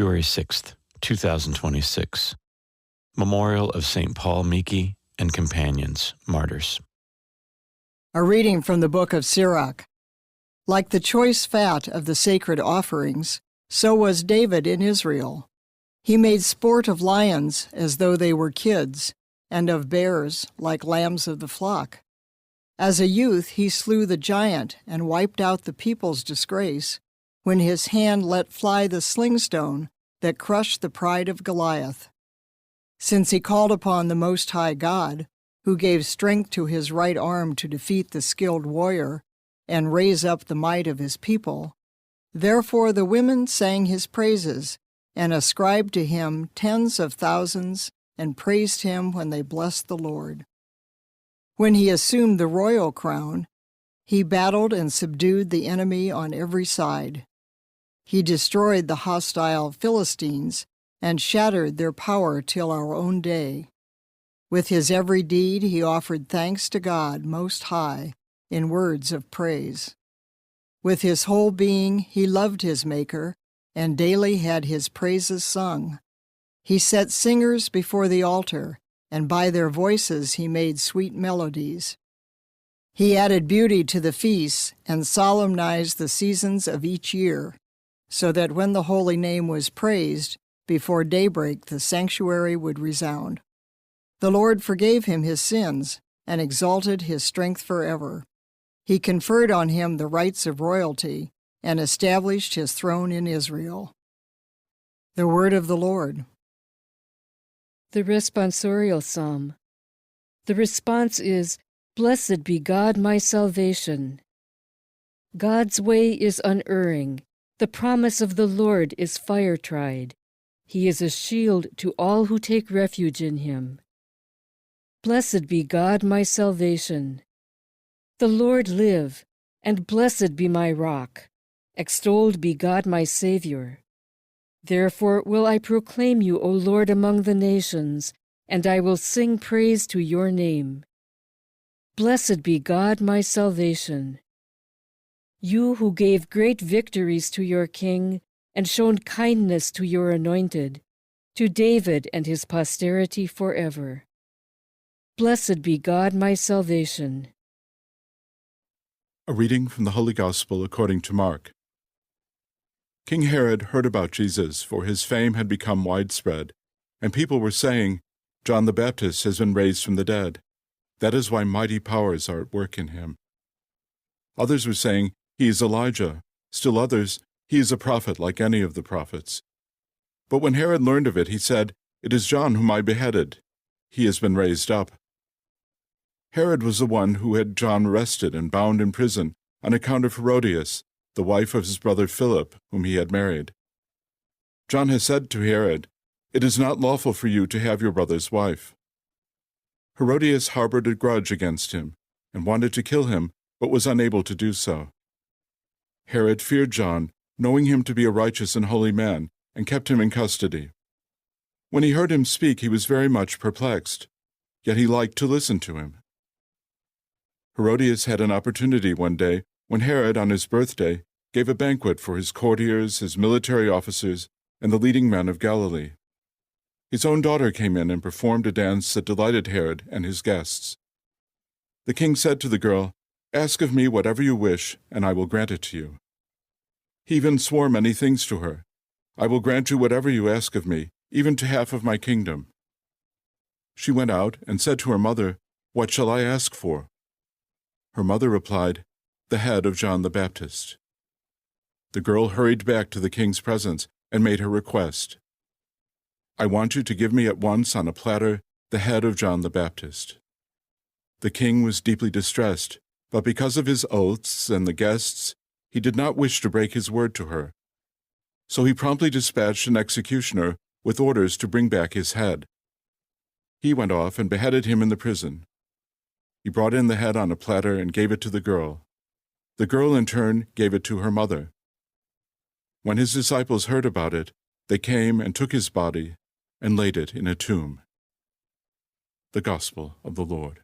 February 6th, 2026. Memorial of St. Paul Miki and Companions, Martyrs. A reading from the book of Sirach. Like the choice fat of the sacred offerings, so was David in Israel. He made sport of lions as though they were kids, and of bears like lambs of the flock. As a youth he slew the giant and wiped out the people's disgrace, when his hand let fly the slingstone that crushed the pride of Goliath. Since he called upon the Most High God, who gave strength to his right arm to defeat the skilled warrior and raise up the might of his people, therefore the women sang his praises and ascribed to him tens of thousands and praised him when they blessed the Lord. When he assumed the royal crown, he battled and subdued the enemy on every side. He destroyed the hostile Philistines and shattered their power till our own day. With his every deed he offered thanks to God Most High in words of praise. With his whole being he loved his Maker, and daily had his praises sung. He set singers before the altar, and by their voices he made sweet melodies. He added beauty to the feasts and solemnized the seasons of each year, so that when the holy name was praised, before daybreak the sanctuary would resound. The Lord forgave him his sins and exalted his strength forever. He conferred on him the rights of royalty and established his throne in Israel. The word of the Lord. The responsorial psalm. The response is, "Blessed be God my salvation." God's way is unerring. The promise of the Lord is fire-tried. He is a shield to all who take refuge in him. Blessed be God my salvation. The Lord live, and blessed be my rock. Extolled be God my Savior. Therefore will I proclaim you, O Lord, among the nations, and I will sing praise to your name. Blessed be God my salvation. You who gave great victories to your king, and shown kindness to your anointed, to David and his posterity forever. Blessed be God my salvation. A reading from the Holy Gospel according to Mark. King Herod heard about Jesus, for his fame had become widespread, and people were saying, "John the Baptist has been raised from the dead. That is why mighty powers are at work in him." Others were saying, "He is Elijah." Still others, "He is a prophet like any of the prophets." But when Herod learned of it, he said, "It is John whom I beheaded. He has been raised up." Herod was the one who had John arrested and bound in prison on account of Herodias, the wife of his brother Philip, whom he had married. John has said to Herod, "It is not lawful for you to have your brother's wife." Herodias harbored a grudge against him and wanted to kill him, but was unable to do so. Herod feared John, knowing him to be a righteous and holy man, and kept him in custody. When he heard him speak, he was very much perplexed, yet he liked to listen to him. Herodias had an opportunity one day when Herod, on his birthday, gave a banquet for his courtiers, his military officers, and the leading men of Galilee. His own daughter came in and performed a dance that delighted Herod and his guests. The king said to the girl, "Ask of me whatever you wish, and I will grant it to you." He even swore many things to her. "I will grant you whatever you ask of me, even to half of my kingdom." She went out and said to her mother, "What shall I ask for?" Her mother replied, "The head of John the Baptist." The girl hurried back to the king's presence and made her request. "I want you to give me at once on a platter the head of John the Baptist." The king was deeply distressed, but because of his oaths and the guests, he did not wish to break his word to her. So he promptly dispatched an executioner with orders to bring back his head. He went off and beheaded him in the prison. He brought in the head on a platter and gave it to the girl. The girl, in turn, gave it to her mother. When his disciples heard about it, they came and took his body and laid it in a tomb. The Gospel of the Lord.